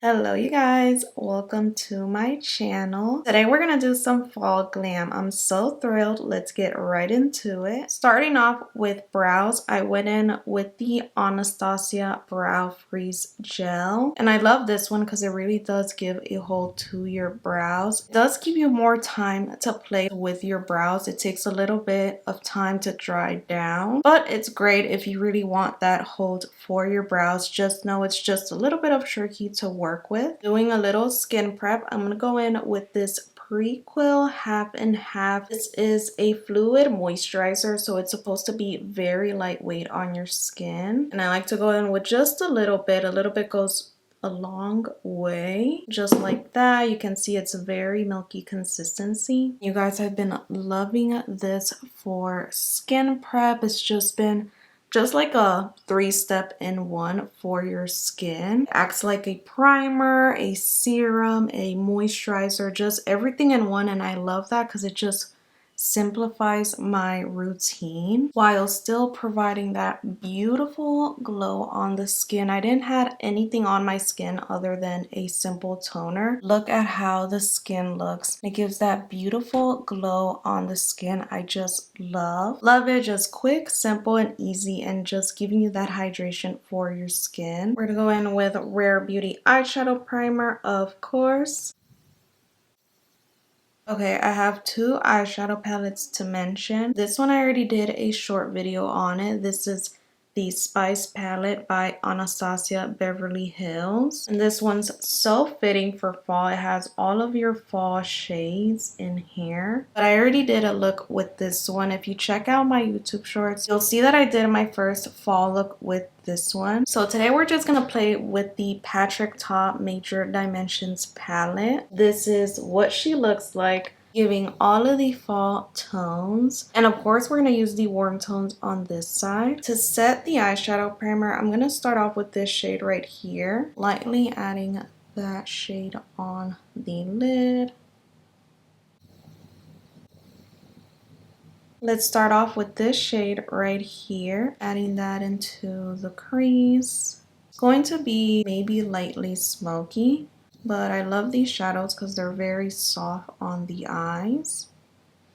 Hello you guys, welcome to my channel. Today we're gonna do some fall glam. I'm so thrilled. Let's get right into it. Starting off with brows, I went in with the Anastasia Brow Freeze Gel. And I love this one because it really does give a hold to your brows. It does give you more time to play with your brows. It takes a little bit of time to dry down, but it's great if you really want that hold for your brows. Just know it's just a little bit of tricky to work with. Doing a little skin prep, I'm gonna go in with this Prequil half and half. This is a fluid moisturizer, so it's supposed to be very lightweight on your skin. And I like to go in with just a little bit. A little bit goes a long way. Just like that. You can see it's a very milky consistency. You guys, have been loving this for skin prep. It's just been like a 3-step in one for your skin. It acts like a primer, a serum, a moisturizer, just everything in one, and I love that because it just simplifies my routine while still providing that beautiful glow on the skin. I didn't have anything on my skin other than a simple toner. Look at how the skin looks. It gives that beautiful glow on the skin. I just love it. Just quick, simple, and easy, and just giving you that hydration for your skin. We're gonna go in with Rare Beauty eyeshadow primer, of course. Okay, I have two eyeshadow palettes to mention. This one I already did a short video on it. This is the Spice palette by Anastasia Beverly Hills. And this one's so fitting for fall. It has all of your fall shades in here. But I already did a look with this one. If you check out my YouTube shorts, you'll see that I did my first fall look with this one. So today we're just gonna play with the Patrick Ta Major Dimensions palette. This is what she looks like, giving all of the fall tones. And of course we're gonna use the warm tones on this side. To set the eyeshadow primer, I'm gonna start off with this shade right here, lightly adding that shade on the lid. Let's start off with this shade right here, adding that into the crease. It's going to be maybe lightly smoky, but I love these shadows because they're very soft on the eyes.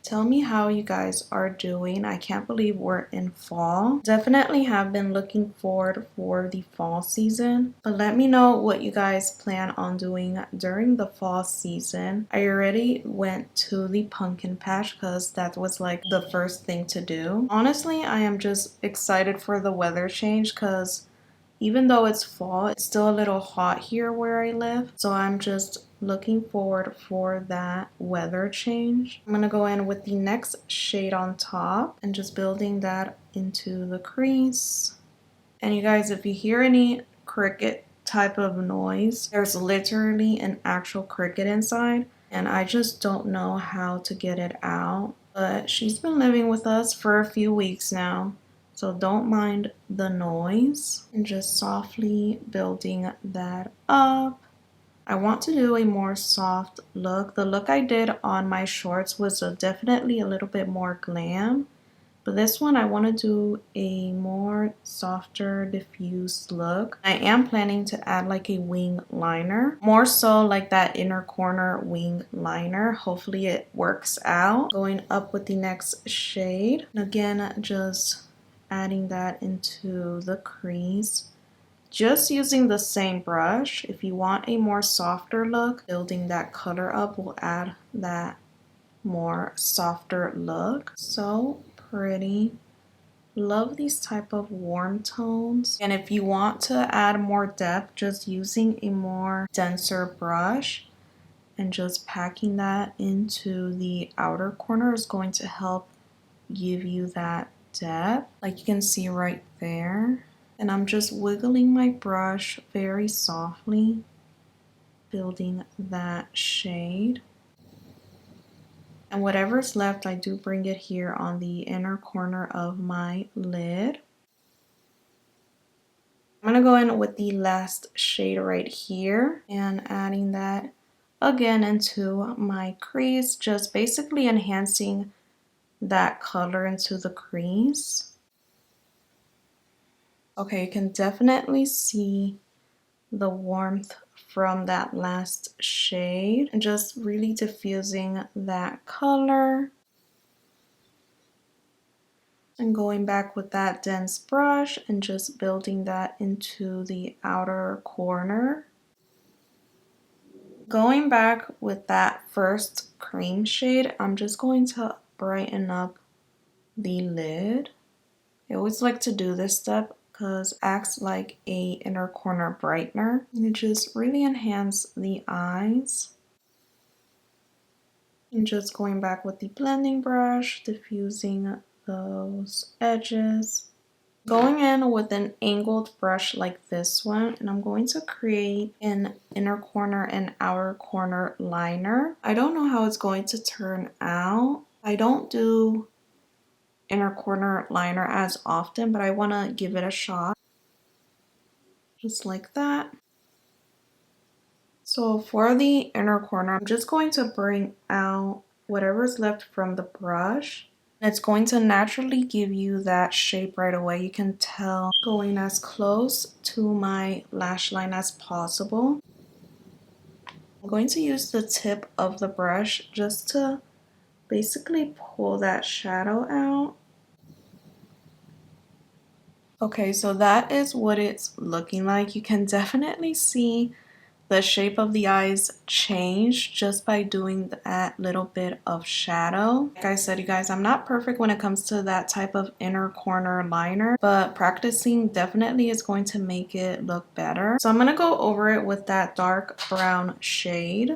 Tell me how you guys are doing. I can't believe we're in fall. Definitely have been looking forward for the fall season, but let me know what you guys plan on doing during the fall season. I already went to the pumpkin patch because that was like the first thing to do. Honestly, I am just excited for the weather change because even though it's fall, it's still a little hot here where I live. So I'm just looking forward for that weather change. I'm gonna go in with the next shade on top and just building that into the crease. And you guys, if you hear any cricket type of noise, there's literally an actual cricket inside, and I just don't know how to get it out. But she's been living with us for a few weeks now, so don't mind the noise. And just softly building that up. I want to do a more soft look. The look I did on my shorts was definitely a little bit more glam. But this one I want to do a more softer diffused look. I am planning to add like a wing liner. More so like that inner corner wing liner. Hopefully it works out. Going up with the next shade. And again, just adding that into the crease. Just using the same brush. If you want a more softer look, building that color up will add that more softer look. So pretty. Love these type of warm tones. And if you want to add more depth, just using a more denser brush and just packing that into the outer corner is going to help give you that depth, like you can see right there. And I'm just wiggling my brush very softly, building that shade. And whatever's left, I do bring it here on the inner corner of my lid. I'm gonna go in with the last shade right here and adding that again into my crease, just basically enhancing that color into the crease. Okay, you can definitely see the warmth from that last shade and just really diffusing that color. And going back with that dense brush and just building that into the outer corner. Going back with that first cream shade, I'm just going to brighten up the lid. I always like to do this step because it acts like a inner corner brightener. And it just really enhances the eyes. And just going back with the blending brush, diffusing those edges. Going in with an angled brush like this one, and I'm going to create an inner corner and outer corner liner. I don't know how it's going to turn out. I don't do inner corner liner as often, but I want to give it a shot. Just like that. So for the inner corner, I'm just going to bring out whatever's left from the brush. It's going to naturally give you that shape right away. You can tell going as close to my lash line as possible. I'm going to use the tip of the brush just to basically pull that shadow out. Okay, so that is what it's looking like. You can definitely see the shape of the eyes change just by doing that little bit of shadow. Like I said, you guys, I'm not perfect when it comes to that type of inner corner liner, but practicing definitely is going to make it look better. So I'm going to go over it with that dark brown shade.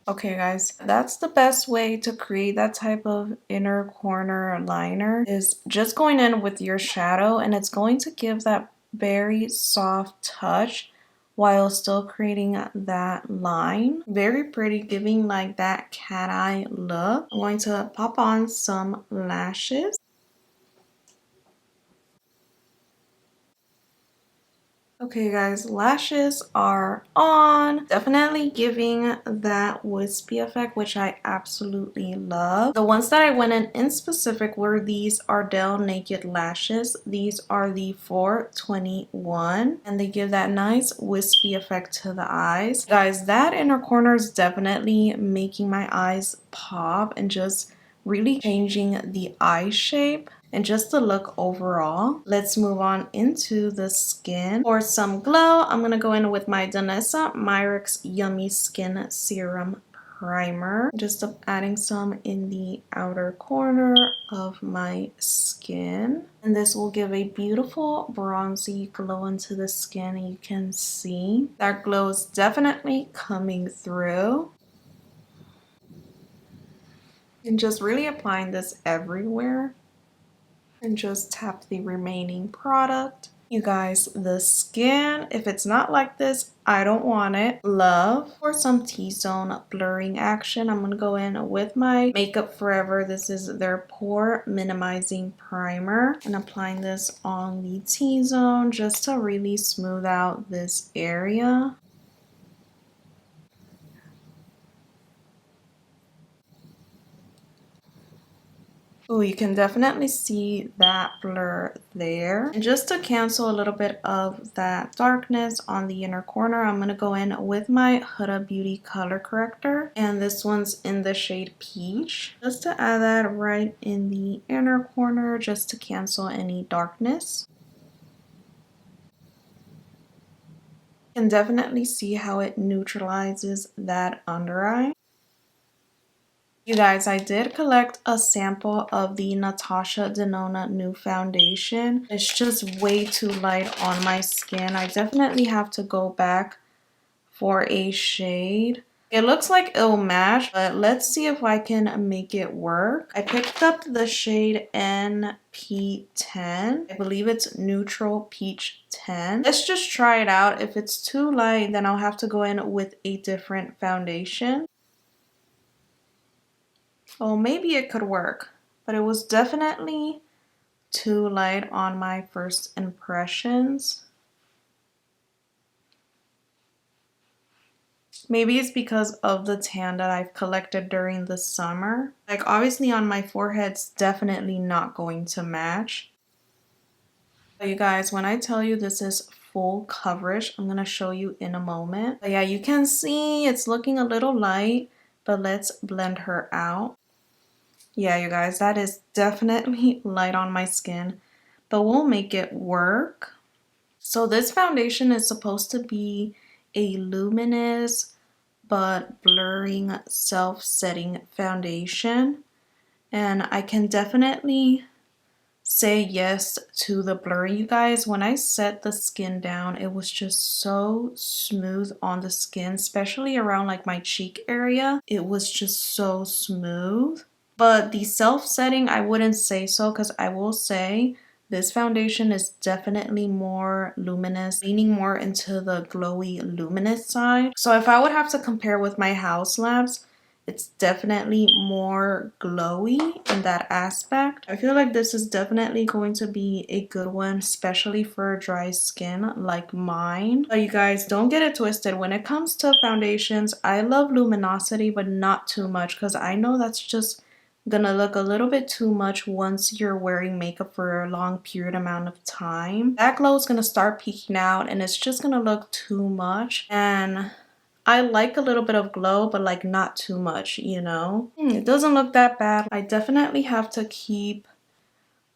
Okay guys, that's the best way to create that type of inner corner liner, is just going in with your shadow, and it's going to give that very soft touch while still creating that line. Very pretty, giving like that cat eye look. I'm going to pop on some lashes. Okay guys, lashes are on. Definitely giving that wispy effect, which I absolutely love. The ones that I went in specific were these Ardell Naked Lashes. These are the 421 and they give that nice wispy effect to the eyes. Guys, that inner corner is definitely making my eyes pop and just really changing the eye shape and just the look overall. Let's move on into the skin. For some glow, I'm gonna go in with my Danessa Myricks Yummy Skin Serum Primer. Just adding some in the outer corner of my skin. And this will give a beautiful bronzy glow into the skin. You can see that glow is definitely coming through. And just really applying this everywhere. And just tap the remaining product. You guys, the skin, if it's not like this, I don't want it. Love. For some T-zone blurring action, I'm going to go in with my Makeup Forever. This is their Pore Minimizing Primer. And applying this on the T-zone just to really smooth out this area. Oh, you can definitely see that blur there. And just to cancel a little bit of that darkness on the inner corner, I'm going to go in with my Hellooo Beauty color corrector. And this one's in the shade Peach. Just to add that right in the inner corner, just to cancel any darkness. You can definitely see how it neutralizes that under eye. You guys, I did collect a sample of the Natasha Denona New Foundation. It's just way too light on my skin. I definitely have to go back for a shade. It looks like it'll match, but let's see if I can make it work. I picked up the shade NP10. I believe it's Neutral Peach 10. Let's just try it out. If it's too light, then I'll have to go in with a different foundation. Well, maybe it could work, but it was definitely too light on my first impressions. Maybe it's because of the tan that I've collected during the summer. Like obviously on my forehead, it's definitely not going to match. But you guys, when I tell you this is full coverage. I'm gonna show you in a moment. But yeah, you can see it's looking a little light, but let's blend her out. Yeah, you guys, that is definitely light on my skin, but we'll make it work. So this foundation is supposed to be a luminous but blurring self-setting foundation, and I can definitely say yes to the blur, you guys. When I set the skin down, it was just so smooth on the skin, especially around like my cheek area. It was just so smooth. But the self-setting, I wouldn't say so, because I will say this foundation is definitely more luminous, leaning more into the glowy luminous side. So if I would have to compare with my House Labs, it's definitely more glowy in that aspect. I feel like this is definitely going to be a good one, especially for dry skin like mine. But you guys, don't get it twisted. When it comes to foundations, I love luminosity, but not too much, because I know that's just gonna look a little bit too much once you're wearing makeup for a long period amount of time. That glow is gonna start peeking out and it's just gonna look too much. And I like a little bit of glow, but like not too much, you know? It doesn't look that bad. I definitely have to keep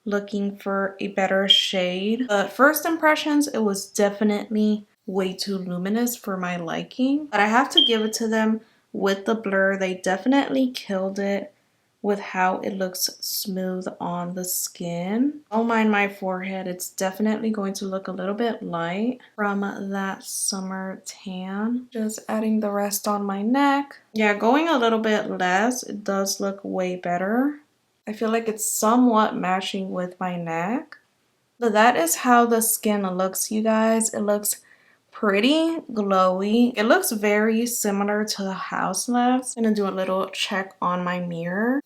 looking for a better shade. But first impressions, it was definitely way too luminous for my liking. But I have to give it to them with the blur. They definitely killed it with how it looks smooth on the skin. Don't mind my forehead. It's definitely going to look a little bit light from that summer tan. Just adding the rest on my neck. Yeah, going a little bit less, it does look way better. I feel like it's somewhat matching with my neck. But that is how the skin looks, you guys. It looks pretty glowy. It looks very similar to the House Labs. I'm gonna do a little check on my mirror.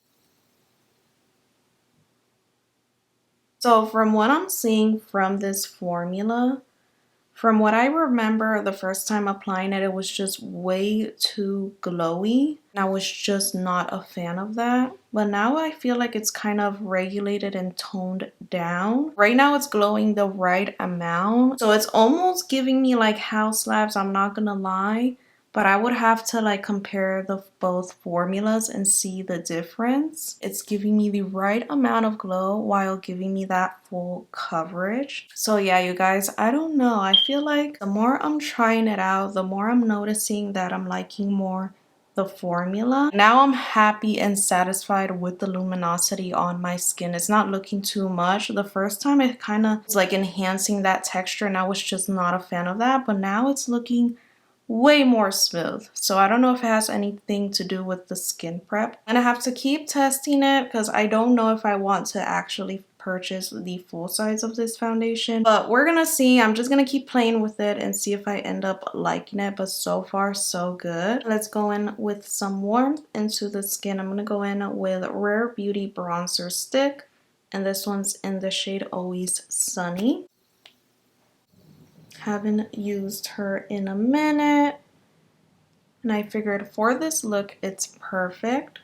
So from what I'm seeing from this formula, from what I remember the first time applying it, it was just way too glowy. And I was just not a fan of that. But now I feel like it's kind of regulated and toned down. Right now it's glowing the right amount. So it's almost giving me like House Labs, I'm not gonna lie. But I would have to like compare the both formulas and see the difference. It's giving me the right amount of glow while giving me that full coverage. So yeah, you guys, I don't know. I feel like the more I'm trying it out, the more I'm noticing that I'm liking more the formula. Now I'm happy and satisfied with the luminosity on my skin. It's not looking too much. The first time it kind of was like enhancing that texture and I was just not a fan of that. But now it's looking way more smooth. So I don't know if it has anything to do with the skin prep. I'm gonna have to keep testing it because I don't know if I want to actually purchase the full size of this foundation, but we're gonna see. I'm just gonna keep playing with it and see if I end up liking it, but so far so good. Let's go in with some warmth into the skin. I'm gonna go in with Rare Beauty bronzer stick, and this one's in the shade Always Sunny. Haven't used her in a minute, and I figured for this look it's perfect.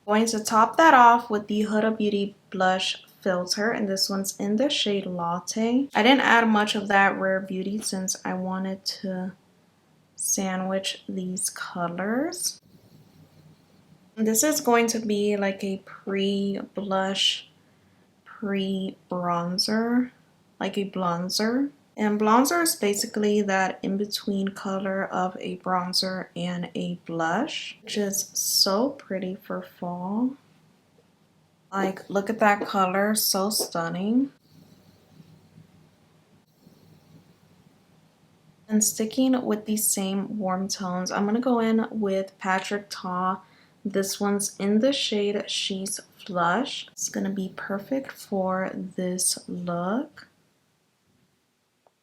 Going to top that off with the Hellooo Beauty blush filter, and this one's in the shade Latte. I didn't add much of that Rare Beauty since I wanted to sandwich these colors. And this is going to be like a pre-blush, pre-bronzer, like a bronzer. And bronzer is basically that in-between color of a bronzer and a blush, which is so pretty for fall. Like, look at that color, so stunning. And sticking with these same warm tones, I'm gonna go in with Patrick Ta. This one's in the shade She's Flush. It's gonna be perfect for this look.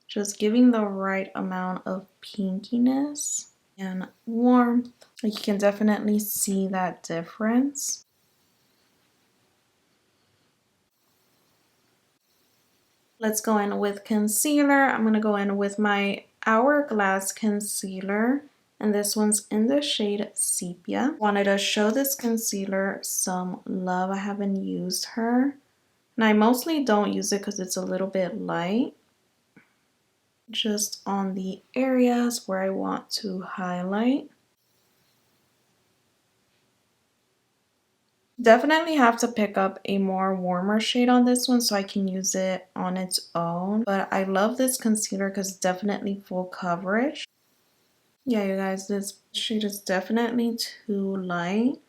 Just giving the right amount of pinkiness and warmth. You can definitely see that difference. Let's go in with concealer. I'm going to go in with my Hourglass concealer, and this one's in the shade Sepia. Wanted to show this concealer some love. I haven't used her, and I mostly don't use it because it's a little bit light. Just on the areas where I want to highlight. Definitely have to pick up a more warmer shade on this one so I can use it on its own. But I love this concealer because it's definitely full coverage. Yeah, you guys, this shade is definitely too light.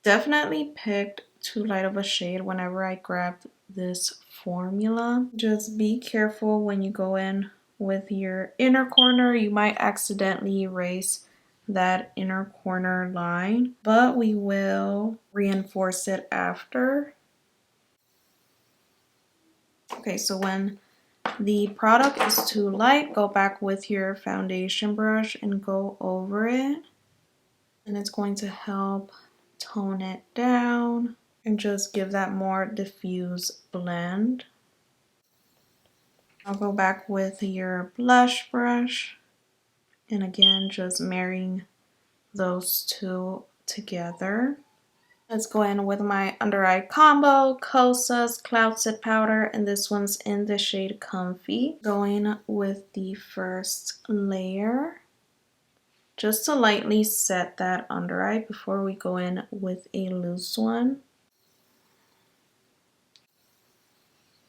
Definitely picked too light of a shade whenever I grabbed this formula. Just be careful when you go in with your inner corner. You might accidentally erase that inner corner line, but we will reinforce it after. Okay, so when the product is too light, go back with your foundation brush and go over it. And it's going to help tone it down and just give that more diffuse blend. I'll go back with your blush brush and again just marrying those two together. Let's go in with my under eye combo, Kosas Cloud Set Powder, and this one's in the shade Comfy. Going with the first layer, just to lightly set that under eye before we go in with a loose one.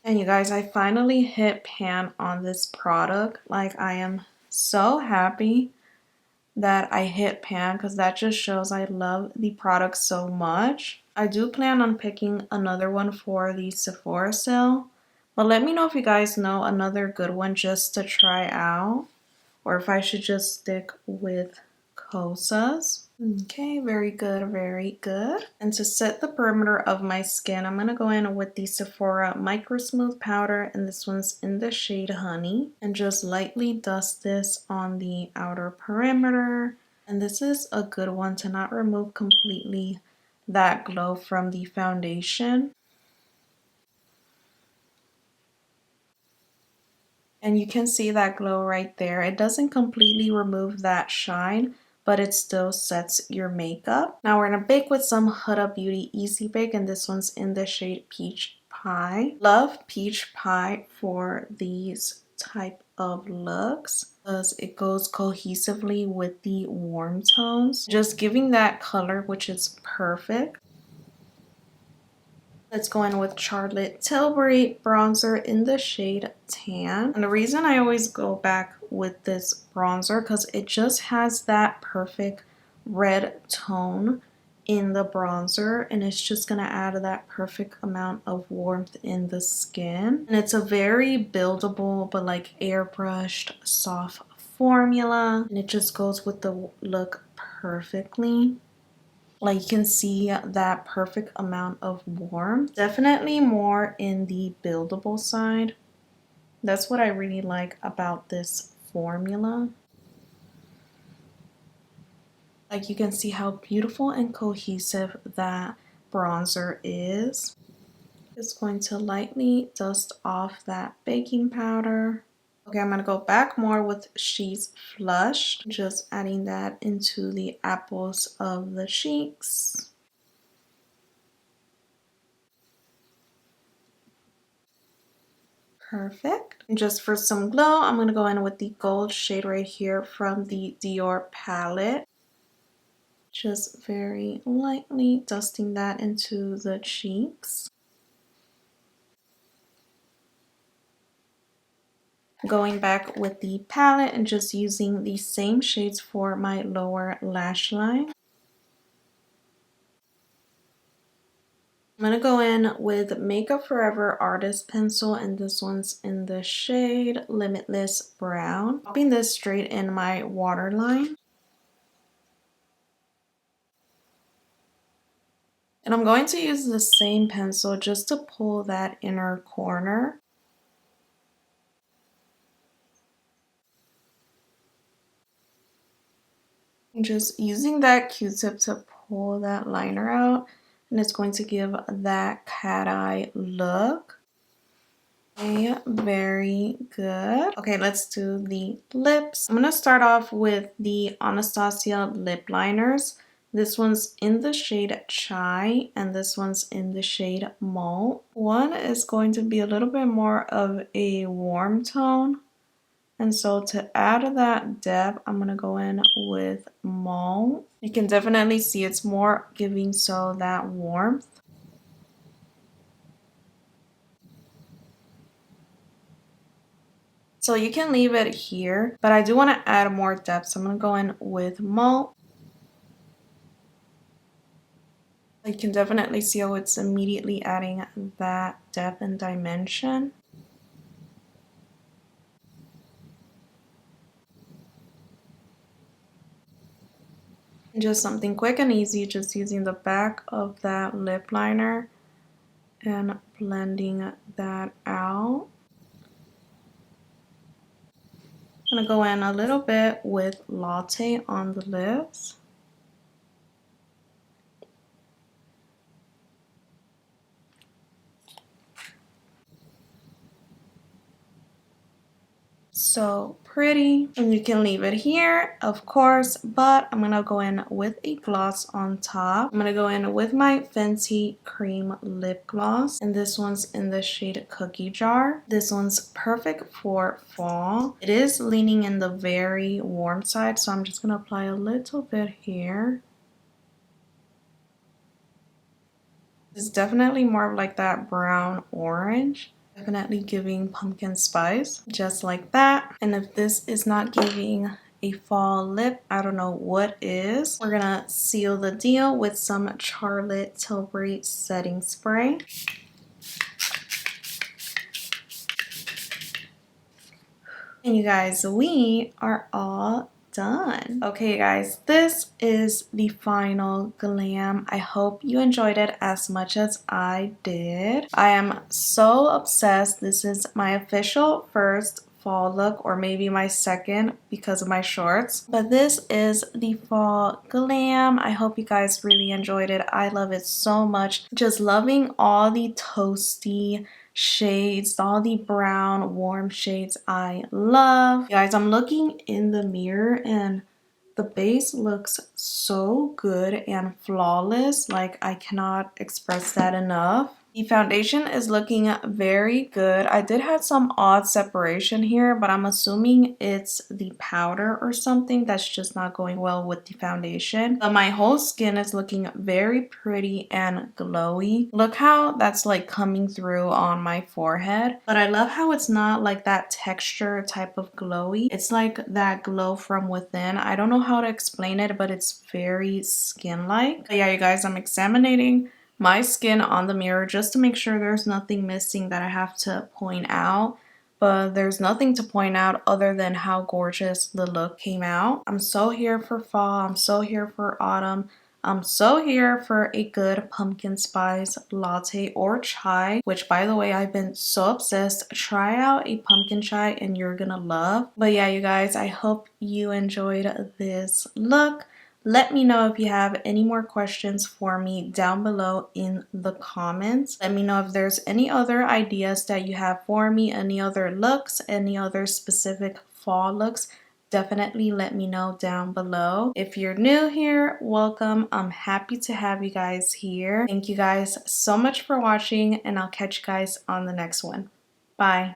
And you guys, I finally hit pan on this product. Like, I am so happy that I hit pan because that just shows I love the product so much. I do plan on picking another one for the Sephora sale, but let me know if you guys know another good one just to try out, or if I should just stick with Kosas. Okay, very good, very good. And to set the perimeter of my skin, I'm going to go in with the Sephora Micro Smooth Powder, and this one's in the shade Honey. And just lightly dust this on the outer perimeter. And this is a good one to not remove completely that glow from the foundation. And you can see that glow right there. It doesn't completely remove that shine, but it still sets your makeup. Now we're gonna bake with some Hellooo Beauty Easy Bake, and this one's in the shade Peach Pie. Love Peach Pie for these type of looks because it goes cohesively with the warm tones, just giving that color, which is perfect. Let's go in with Charlotte Tilbury bronzer in the shade Tan. And the reason I always go back with this bronzer because it just has that perfect red tone in the bronzer, and it's just going to add that perfect amount of warmth in the skin. And it's a very buildable but like airbrushed soft formula, and it just goes with the look perfectly. Like, you can see that perfect amount of warmth. Definitely more in the buildable side. That's what I really like about this formula. Like, you can see how beautiful and cohesive that bronzer is. Just going to lightly dust off that baking powder. Okay, I'm going to go back more with She's Flushed. Just adding that into the apples of the cheeks. Perfect. And just for some glow, I'm going to go in with the gold shade right here from the Dior palette. Just very lightly dusting that into the cheeks. Going back with the palette and just using the same shades for my lower lash line. I'm going to go in with Makeup Forever Artist Pencil, and this one's in the shade Limitless Brown. Popping this straight in my waterline. And I'm going to use the same pencil just to pull that inner corner. And just using that Q-tip to pull that liner out, and it's going to give that cat eye look. Okay, very good. Okay, let's do the lips. I'm gonna start off with the Anastasia lip liners. This one's in the shade Chai and this one's in the shade Malt. One is going to be a little bit more of a warm tone. And so to add that depth, I'm gonna go in with Malt. You can definitely see it's more giving so that warmth. So you can leave it here, but I do want to add more depth. So I'm going to go in with Malt. You can definitely see how it's immediately adding that depth and dimension. And just something quick and easy, just using the back of that lip liner and blending that out. I'm going to go in a little bit with Latte on the lips. So pretty, and you can leave it here, of course, but I'm gonna go in with a gloss on top. I'm gonna go in with my Fenty Cream Lip Gloss, and this one's in the shade Cookie Jar. This one's perfect for fall. It is leaning in the very warm side, so I'm just gonna apply a little bit here. It's definitely more of like that brown orange. Definitely giving pumpkin spice, just like that. And if this is not giving a fall lip, I don't know what is. We're gonna seal the deal with some Charlotte Tilbury setting spray. And you guys, we are all done. Okay guys, this is the final glam. I hope you enjoyed it as much as I did. I am so obsessed. This is my official first fall look, or maybe my second because of my shorts, but this is the fall glam. I hope you guys really enjoyed it. I love it so much. Just loving all the toasty shades, all the brown warm shades I love. Guys, I'm looking in the mirror and the base looks so good and flawless. Like, I cannot express that enough. The foundation is looking very good. I did have some odd separation here, but I'm assuming it's the powder or something that's just not going well with the foundation. But my whole skin is looking very pretty and glowy. Look how that's like coming through on my forehead. But I love how it's not like that texture type of glowy. It's like that glow from within. I don't know how to explain it, but it's very skin-like. But yeah, you guys, I'm examining my skin on the mirror just to make sure there's nothing missing that I have to point out. But there's nothing to point out other than how gorgeous the look came out. I'm so here for fall. I'm so here for autumn. I'm so here for a good pumpkin spice latte or chai, which by the way, I've been so obsessed. Try out a pumpkin chai and you're gonna love. But yeah, you guys, I hope you enjoyed this look. Let me know if you have any more questions for me down below in the comments. Let me know if there's any other ideas that you have for me, any other looks, any other specific fall looks. Definitely let me know down below. If you're new here, welcome. I'm happy to have you guys here. Thank you guys so much for watching, and I'll catch you guys on the next one. Bye.